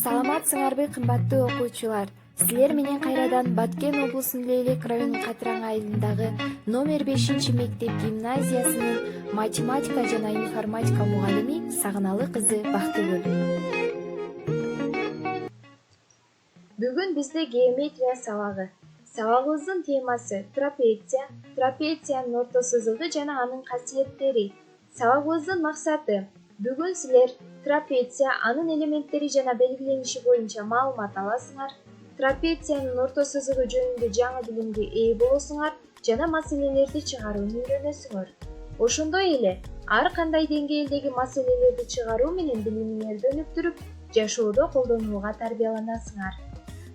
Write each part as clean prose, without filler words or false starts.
Саламатсыңарбы кымбаттуу окуучулар. Силер менен кайрадан Баткен облусунун Лейлек району Катыраң айылындагы номер 5 мектеп гимназиясынын математика жана информатика мугалими Сагыналы кызы Бактыгүл. Бүгүн бизде геометрия сабагы. Сабагыбыздын темасы трапеция, трапециянын орто сызыгы жана анын касиеттери. Сабагыбыздын максаты бүгүн силер трапеция, анын элементтери жана белгилениши боюнча маалымат аласыңар. Трапециянын орто сызыгы жөнүндө жаңы билимге ээ болосуңар жана маселелерди чыгарууну үйрөнөсүңөр. Ошондой эле ар кандай деңгээлдеги маселелерди чыгаруу менен билимиңерди өнүктүрүп, жашоодо колдонууга тарбияланасыңар.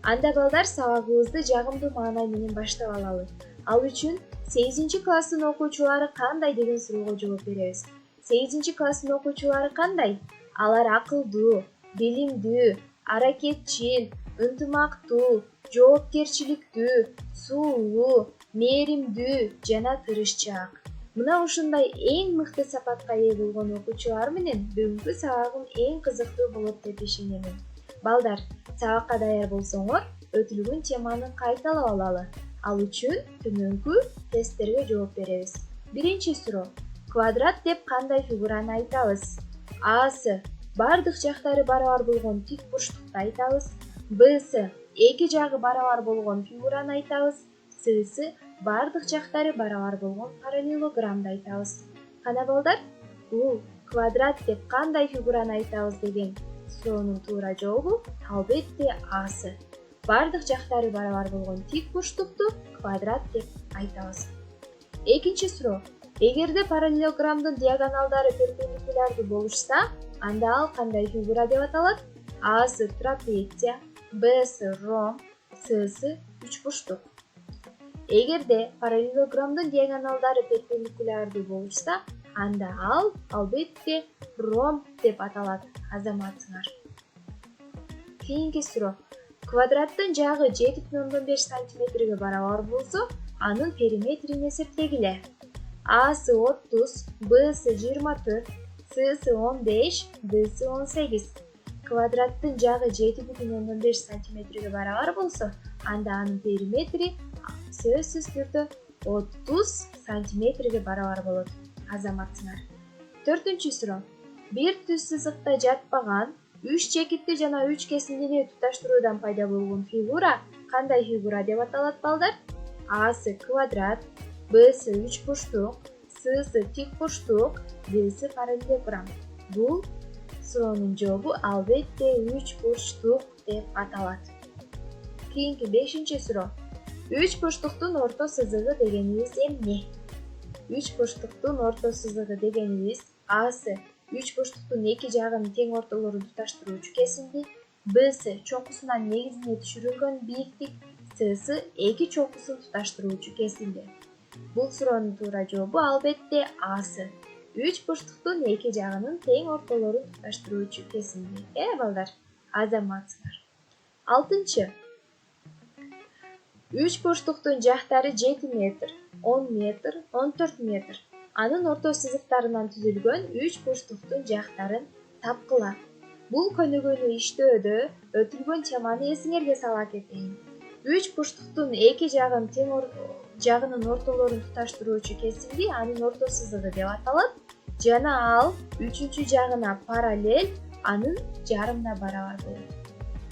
Анда балдар, сабагыбызды жагымдуу маанай менен баштап алалы. Ал үчүн 8 класстын окуучулары кандай деген суроого жооп беребиз. 8 класстын окуучулары кандай? Алар акылдуу, билимдүү, аракетчил, ынтымактуу, жоопкерчиликтүү, сулуу, мээримдүү жана тырышчаак. Мына ушундай эң мыкты сапатка ээ болгон окуучулар менен бүгүнкү сабагым эң кызыктуу болот деп ишенемин. Балдар, сабакка даяр болсоңор, өтүлгөн теманы кайталап алалы. Ал үчүн төмөнкү тесттерге жооп беребиз. Биринчи суроо. Квадрат деп кандай фигураны айтабыз? Асы бардык жактары барабар болгон тик бурчтукту айтабыз. Бсы эки жагы барабар болгон фигураны айтабыз. Сы бардык жактары барабар болгон параллелограммды айтабыз. Кана балдар, бул квадрат деп кандай фигураны айтабыз деген суроонун туура жообу албетте асы. Бардык жактары барабар болгон тик бурчтукту квадрат деп айтабыз. Экинчи суроо. Эгерде параллелограммдын диагоналдары перпендикулярдуу болушса, анда ал кандай фигура деп аталат? Асы трапеция, Бсы ромб, Сы үчбурчтук. Эгерде параллелограммдын диагоналдары перпендикулярдуу болушса, анда ал албетте ромб деп аталат, азаматсыңар. Кийинки суроо. Квадраттын жагы 7,5 сантиметрге барабар болсо, анын периметрин эсептегиле. Асы 30, Бсы 24, Сы 15, Сы 18. Квадраттын жагы 7,5 сантиметрге барабар болсо, анда анын периметри сөзсүз түрдө 30 сантиметрге барабар болот, азаматсыңар. Төртүнчү суроо. Бир түз сызыкта жатпаган 3 чекитти жана 3 кесиндини туташтыруудан пайда болгон фигура кандай фигура деп аталат балдар? Асы квадрат, Бсы үчбурчтук, Сы тик бурчтук, Сы параллелограмм. Бул суроонун жообу албетте үчбурчтук деп аталат. Кийинки 5-чи суроо. Үчбурчтуктун орто сызыгы дегенибиз эмне? Үчбурчтуктун орто сызыгы дегенибиз Асы үчбурчтуктун эки жагынын тең ортолорун туташтыруучу кесинди, Бсы чокусунан негизине түшүрүлгөн бийиктик, Сы эки чокусун туташтыруучу кесинди. Бул суроонун туура жообу албетте Асы. Үчбурчтуктун эки жагынын тең ортолорун туташтыруучу кесинди. Балдар, азаматсыңар. 6-чы. Үчбурчтуктун жактары 7 метр, 10 метр, 14 метр. Анын орто сызыктарынан түзүлгөн үчбурчтуктун жактарын тапкыла. Бул көнүгүүнү иштөөдө өтүлгөн теманы эсиңерге сала кетейин. Үчбурчтуктун эки жагынын ортолорун туташтыруучу кесинди анын орто сызыгы деп аталат жана ал үчүнчү жагына параллель, анын жарымына барабар болот.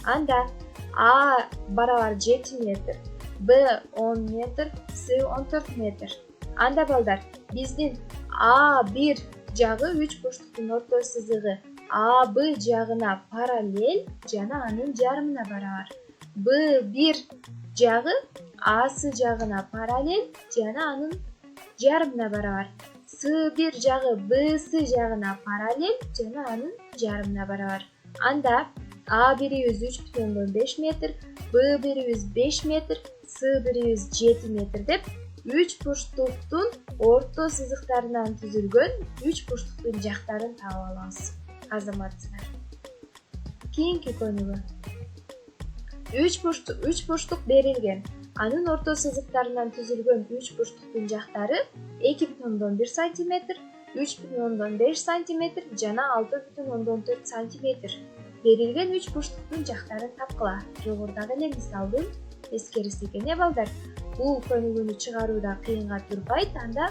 Анда А барабар 7 метр, Б 10 метр, С 14 метр. Анда балдар, биздин А1 жагы үчбурчтуктун орто сызыгы АБ жагына параллель жана анын жарымына барабар. Б1 жагы Асы жагына параллель жана анын жарымына барабар. С1 жагы Бсы жагына параллель жана анын жарымына барабар. Анда А1ибиз 3,5 метр, Б1ибиз 5 метр, С1ибиз 7 метр деп үчбурчтуктун орто сызыктарынан түзүлгөн үчбурчтуктун жактарын таап алабыз, азаматсыңар. Кийинки көнүгүү. Үчбурчтук берилген. Анын орто сызыктарынан түзүлгөн үчбурчтуктун жактары 2,1 см, 3,5 см жана 6,4 см. Берилген 3 бурчтуктун жактарын тапкыла. Жогорудагы эле мисалдын эскериси экен, балдар. Бул көнүгүүнү чыгарууда кыйынга турбайт. Анда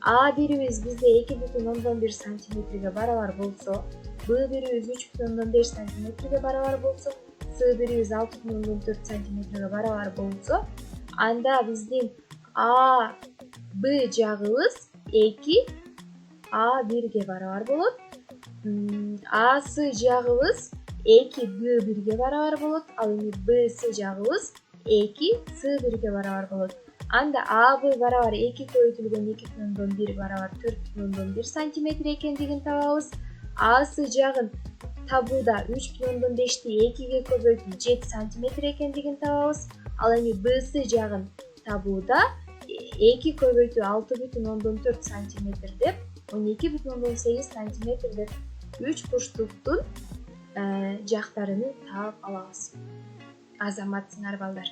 А бирибиз бизде 2,1 сантиметрге барабар болсо, Б бирибиз 3,5 сантиметрге барабар болсо, С бирибиз 6,4 сантиметрге барабар болсо, анда биздин А, Б жагыбыз 2 А 1ге барабар болот. А, С жагыбыз 2 Б 1ге барабар болот. Ал эми Б, С жагыбыз 2 С 1ге барабар болот. Анда А, Б барабар 2 көбөйтүлгөн 2,1 барабар 4,1 сантиметр экендигин табабыз. А, С жагын табууда 3,5ти 2ге көбөйтүп 7 сантиметр экендигин табабыз. Ал эми Б, С жагын табууда 2 көбөйтүү 6,4 сантиметр деп 12,8 сантиметр деп 3 бурчтуктун жактарын таап алабыз. Азаматсыңар балдар.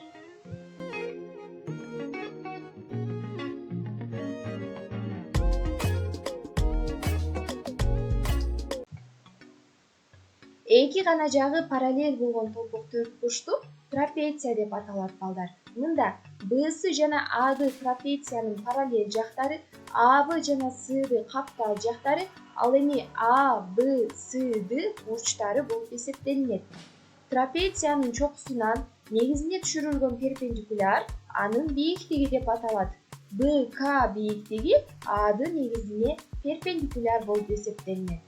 Эки гана жагы параллель болгон толук төрт бурчтук трапеция деп аталат, балдар. Мында Б, С жана A'ды трапециянын параллель жактары, А, Б жана С'ды каптал жактары, ал эми А, Б, С'ды бурчтары болуп эсептелинет. Трапециянын чокусунан негизине түшүрүлгөн перпендикуляр анын бийиктиги деп аталат. Б, К бийиктиги A'дын негизине перпендикуляр болуп эсептелинет.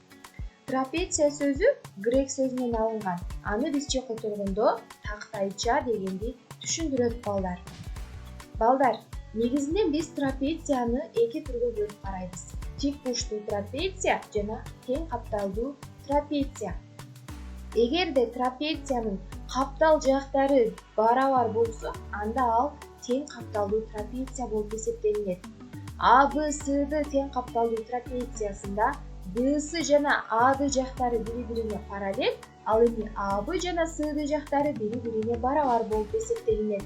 Трапеция сөзү грек сөзүнөн алынган. Аны бизче которгондо тактайча дегенди түшүндүрөт, балдар. Балдар, негизинен биз трапецияны эки түргө бөлүп карайбыз. Тик бурчтуу трапеция жана тең капталдуу трапеция. Эгерде трапециянын каптал жактары барабар болсо, анда ал тең капталдуу трапеция болуп эсептелинет. А, Б, С'ды тең капталдуу трапециясында Б, С жана A'ды жактары бири-бирине параллель, ал эми А, Б жана С'ды жактары бири-бирине барабар болуп эсептелинет.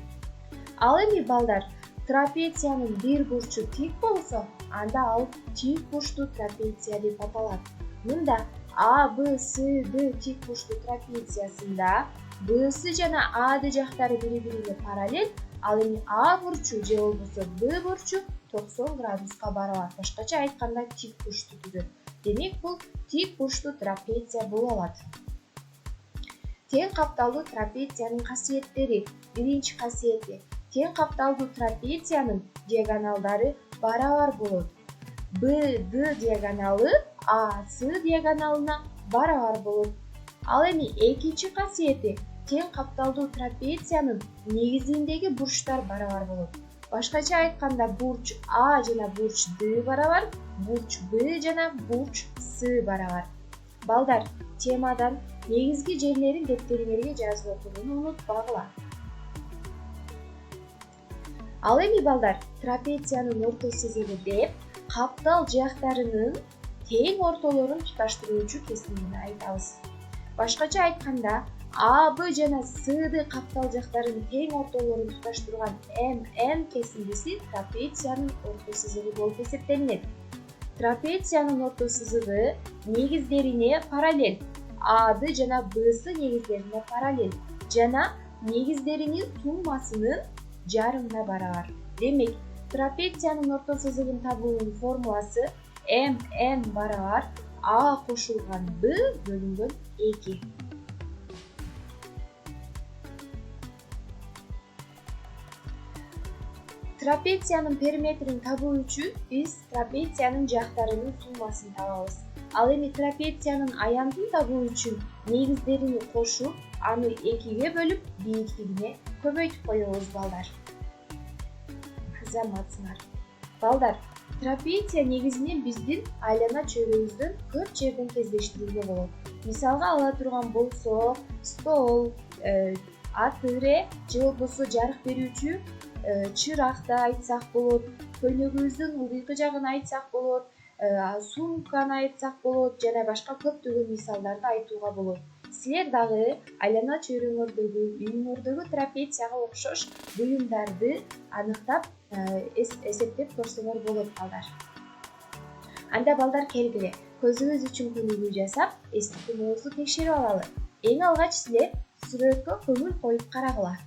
Ал эми балдар, трапециянын бир бурчу тик болсо, анда ал тик бурчтуу трапеция деп аталат. Мында А, Б, С'ды тик бурчтуу трапециясында Б, С жана A'ды жактары бири-бирине параллель, ал эми А бурчу же болбосо Б бурчу 90 градуска барабар. Башкача айтканда тик бурчту түзөт. Демек, бул тик бурчтуу трапеция боло алат. Тең капталдуу трапециянын касиеттери. Биринчи касиети: тең капталдуу трапециянын диагоналдары барабар болот. Б, Д диагоналы А, С диагоналына барабар болот. Ал эми экинчи касиети: тең капталдуу трапециянын негизиндеги бурчтар барабар болот. Башкача айтканда, бурч А жана бурч Д барабар, бурч Б жана бурч С барабар. Балдар, темадан негизги жерлерин дептериңерге жазып окууну унутпагыла. Ал эми балдар, трапециянын орто сызыгы деп каптал жактарынын тең ортолорун туташтыруучу кесимини айтабыз. Башкача айтканда, А, Б жана С'ды каптал жактарынын тең ортолорун туташтырган МН кесиндиси трапециянын орто сызыгы болуп эсептелинет. Трапециянын орто сызыгы негиздерине параллель, A'ды жана Б'сы негиздерине параллель жана негиздеринин суммасынын жарымына барабар. Демек, трапециянын орто сызыгын табуунун формуласы МН барабар А кошулган Б бөлүнгөн 2. Трапециянын периметрин табуу үчүн биз трапециянын жактарынын суммасын табабыз. Ал эми трапециянын аянтын табуу үчүн негиздерини кошуп, аны 2ге бөлүп, бийиктигине көбөйтүп коебуз, балдар. Азаматсыңар. Балдар, трапеция негизинен биздин айлана чөйрөбүздөн көп жерден кездештирүүгө болот. Мисалга ала турган болсо, стол, атыре же болбосо жарык берүүчү чыракты айтсак болот, көйнөгүбүздүн ылдыйкы жагын айтсак болот, сумканы айтсак болот, жана башка көптөгөн мисалдарды айтууга болот. Силер дагы айлана чөйрөңөрдөгү, үйүңөрдөгү трапецияга окшош буюмдарды аныктап, эсептеп көрсөңөр болот, балдар. Анда балдар, келгиле көзүңүз үчүн көнүгүү жасап, эстик күнөөбүздү текшерип алалы. Эң алгач силер сүрөткө көңүл коюп карагыла.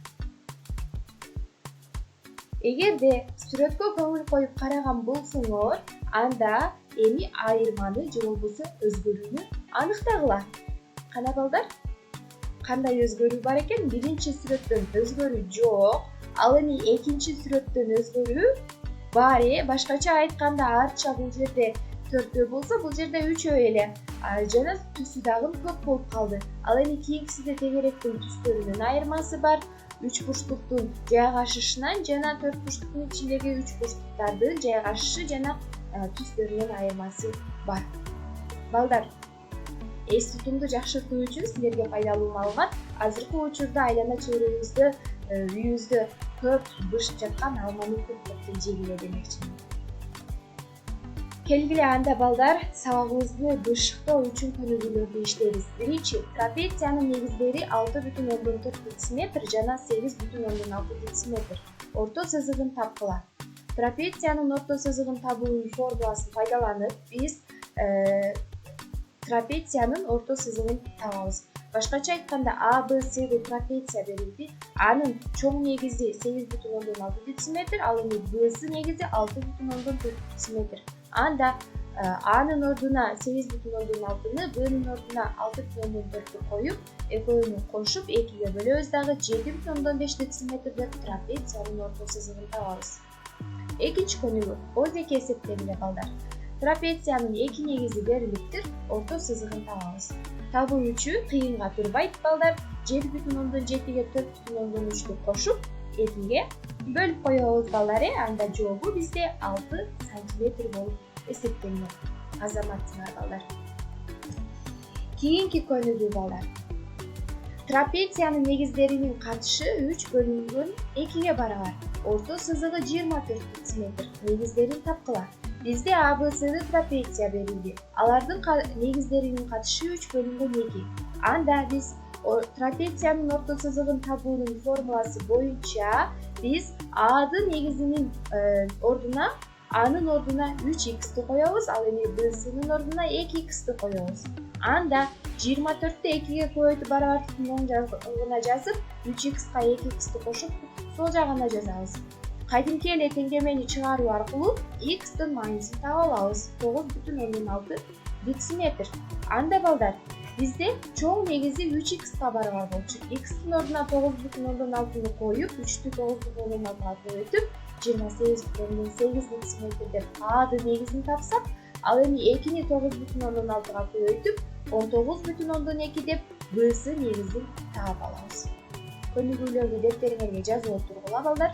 Эгерде сүрөткө көңүл коюп караган болсоңор, анда эми айырманы же болбосо өзгөрүүнү аныктагыла. Кана балдар? Кандай өзгөрүү бар экен? Биринчи сүрөттөн өзгөрүү жок, ал эми экинчи сүрөттөн өзгөрүү бар. Башкача айтканда, артча бул жерде 4 болсо, бул жерде 3 эле. Жана түсү дагы көп болуп калды. Ал эми кийинкисинде тегеректин түстөрүнүн айырмасы бар. 3 бурчтуктун жайгашышынан жана 4 бурчтуктун ичиндеги 3 бурчтуктардын жайгашышы жана түстөрүнүн айырмасы бар. Балдар, эс тутумду жакшыртуу үчүн силерге пайдалуу маалымат. Азыркы учурда айлана чөйрөбүздө, үйүбүздө көп бышып жаткан алманы көп жегиле демекчимин. Келгиле анда балдар, сабагыбызды бышыктоо үчүн көнүгүүлөрдү иштейбиз. Биринчи, трапециянын негиздери 6,4 дециметр жана 8,6 дециметр. Орто сызыгын тапкыла. Трапециянын орто сызыгын табуунун формуласын пайдаланып, биз трапециянын орто сызыгын табабыз. Башкача айтканда, ABCD трапеция берилди. Анын чоң негизи 8,6 дециметр, ал эми Б'сы негизи 6,4 дециметр. Анда A'нын ордуна 8,6-ны, B'нын ордуна 6,4-ті коюп, экөөнү кошуп 2-ге бөлөбүз дагы 7,5 дециметр деп трапециянын орто сызыгын табабыз. Экинчи көнүгүү, ОЗК эсептегиле балдар. Трапециянын эки негизи берилиптир, орто сызыгын табабыз. Табуу үчүн кыйынга турбайт балдар. 7,7-ге 4,3-тү кошуп 2-ге бөлүп коебуз балдар. Анда жообу бизде 6 сантиметр болуп эсептелет. Азаматсыңар балдар. Кийинки көнүгүү балдар. Трапециянын негиздеринин катышы 3 бөлүнгөн 2-ге барабар. Орто сызыгы 24 дециметр. Негиздерин тапкыла. Бизде ABCD трапеция берилди. Алардын негиздеринин катышы 3 бөлүнгөн 2. Анда биз трапециянын орто сызыгын табуунун формуласы боюнча биз A'дын негизинин ордуна A'нын ордуна 3x'ти коебуз, ал эми B'сынын ордуна 2x'ти коебуз. Анда 24-тү 2-ге көбөйтүп барабардын оң жагына жазып, 3x'ка 2x'ти кошуп, сол жагына жазабыз. Кайдимки эле теңдемени чыгаруу аркылуу x'тин майнысын таба алабыз. 9,6 дециметр. Анда балдар, бизде чоң негизи 3x'ка барабар болчу. X'тин ордуна 9,6-ны коюп, 3'тү 9,6-га көбөйтүп, 28,8 дециметр деп A'дын негизин тапсак, ал эми 2-ни 9,6-га көбөйтүп, 19,2 деп B'сы негизин таап алабыз. Көнүгүүлөрдү дептериңерге жазып отургула балдар.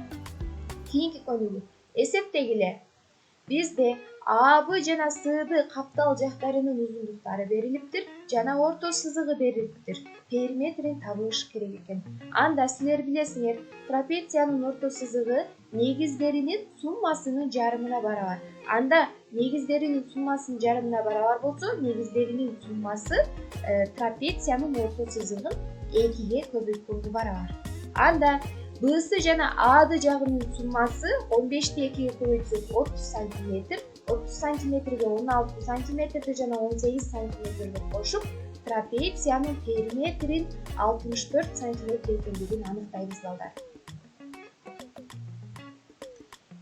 Кийинки көнүгүү. Эсептегиле. Бизде А, Б жана С'ды каптал жактарынын узундуктары берилиптир жана орто сызыгы берилиптир. Периметрин табыш керек экен. Анда силер билесиңер, трапециянын орто сызыгы негиздеринин суммасынын жарымына барабар. Анда негиздеринин суммасынын жарымына барабар болсо, негиздеринин суммасы трапециянын орто сызыгын 2-ге көбөйткөнгө барабар. Анда B'сы жана A'ды жагынын суммасы 15-ти 2-ге көбөйтсөк 30 сантиметр, 30 сантиметрге 16 сантиметрди жана 18 сантиметрди кошуп, трапециянын периметрин 64 сантиметр экендигин аныктайбыз балдар.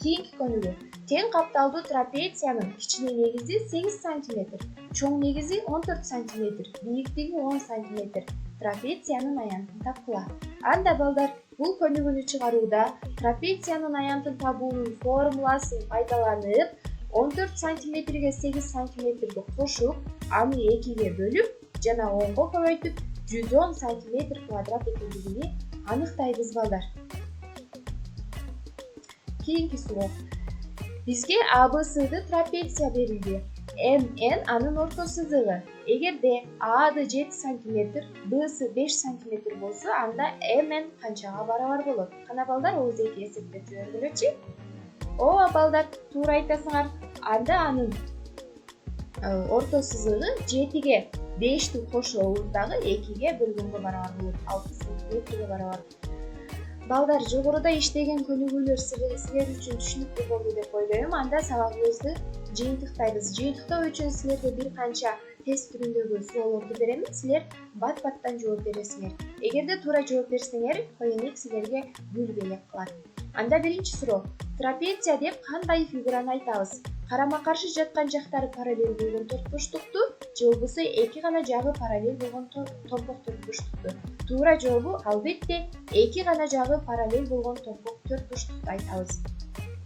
Кийинки көнүгүү. Тең капталдуу трапециянын кичине негизи 8 сантиметр, чоң негизи 14 сантиметр, бийиктиги 10 сантиметр. Трапециянын аянтын тапкыла. Анда балдар, бул көнүгүүнү чыгарууда трапециянын аянтын табуунун формуласын пайдаланып, 14 сантиметрге 8 сантиметрди кошуп, аны 2-ге бөлүп жана 10-го көбөйтүп, 110 сантиметр квадрат экендигини аныктайбыз балдар. Кийинки суроо. Бизге ABCD трапеция берилди. MN анын орто сызыгы. Эгерде A'ды 7 сантиметр, B'сы 5 сантиметр болсо, анда MN канчага барабар болот? Кана балдар, ОЗК эсептеп жибергилечи. Ооба балдар, туура айтасыңар. Анда анын орто сызыгы 7-ге 5-ти кошобуз дагы 2-ге бөлгөнгө барабар болот. 6 сантиметрге барабар. Балдар, жогоруда иштеген көнүгүүлөр силер үчүн түшүнүктүү болду деп ойлойм. Анда сабагыбызды жыйынтыктайбыз. Жыйынтыктоо үчүн силерге бир канча тест түрүндөгү суроолорду берем, силер бат-баттан жооп бересиңер. Эгерде туура жооп берсеңер, коенек силерге гүл белек кылат. Анда биринчи суроо. Трапеция деп кандай фигураны айтабыз? Карама-каршы жаткан жактары параллель болгон төртбуштукту же болбосо эки гана жагы параллель болгон топок төртбуштукту? Туура жообу албетте эки гана жагы параллель болгон топок төртбуштукту айтабыз.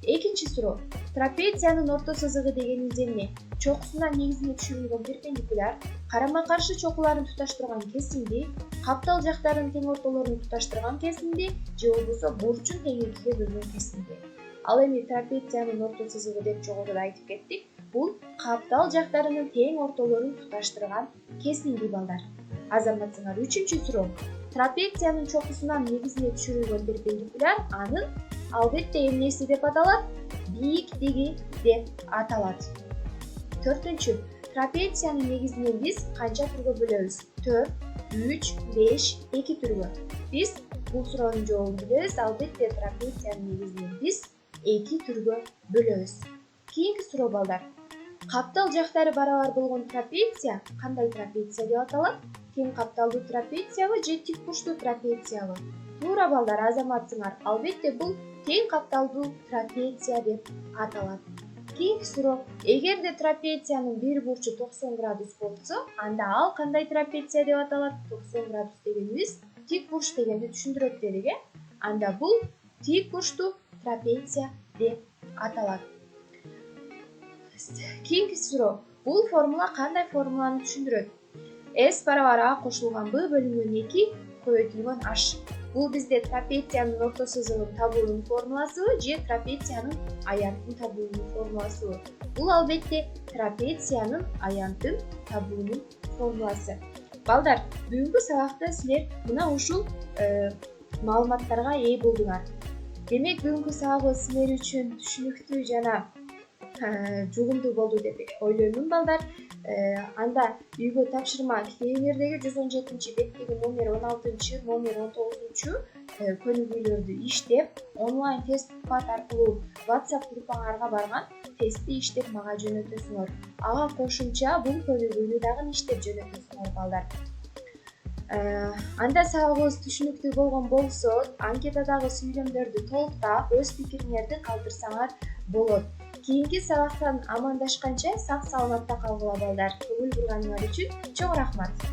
Экинчи суроо. Трапециянын орто сызыгы дегенибиз эмне? Чокусунан негизине түшүрүлгөн перпендикуляр, карама-каршы чокуларын туташтырган кесинди, каптал жактарынын тең ортолорун туташтырган кесинди же болбосо бурчун тең экиге бөлгөн кесинди. Ал эми трапециянын орто сызыгы деп жогоруда айтып кеттик. Бул каптал жактарынын тең ортолорун туташтырган кесинди балдар. Азаматсыңар. Үчүнчү суроо. Трапециянын чокусунан негизине түшүрүлгөн перпендикуляр анын албетте эмнеси деп аталат? Бийиктиги деп аталат. Төртүнчү. Трапециянын негизинен биз канча түргө бөлөбүз? 4, 3, 5, 2 түргө. Биз бул суроонун жообун билебиз. Албетте трапециянын негизинен биз 2 түргө бөлөбүз. Кийинки суроо балдар. Каптал жактары барабар болгон трапеция кандай трапеция деп аталат? Тең капталдуу трапециябы же тик бурчтуу трапециябы? Туура балдар, азаматсыңар. Албетте бул тең капталдуу трапеция деп аталат. Кийинки суроо. Эгерде трапециянын бир бурчу 90 градус болсо, анда ал кандай трапеция деп аталат? 90 градус дегенибиз тик бурч дегенди түшүндүрөт дедик, Анда бул тик бурчтуу трапеция деп аталат. Кийинки суроо. Бул формула кандай формуланы түшүндүрөт? S барабар A кошулган B бөлүнгөн 2 көбөйтүлгөн H. Бул бизде трапециянын орто сызыгын табуунун формуласыбы же трапециянын аянтын табуунун формуласыбы? Бул албетте трапециянын аянтын табуунун формуласы. Балдар, бүгүнкү сабакта силер мына ушул маалыматтарга ээ болдуңар. Демек, бүгүнкү сабагыбыз силер үчүн түшүнүктүү жана жугумдуу болду деп ойлоймун балдар. Анда үйгө тапшырма китебиңердеги 117-беттеги номер 16, номер 19 көнүгүүлөрдү иштеп, онлайн тест пад аркылуу WhatsApp группаңарга барган тестти иштеп мага жөнөтөсүңөр. Ага кошумча бул көнүгүүнү дагы иштеп жөнөтөсүңөр балдар. Анда сабагыбыз түшүнүктүү болгон болсо, анкетадагы сүйлөмдөрдү толуктап, өз пикириңерди калтырсаңар болот. Кийинки сабактан амандашканча сак саламатта калгыла балдар. Көңүл бурганыңар үчүн чоң рахмат.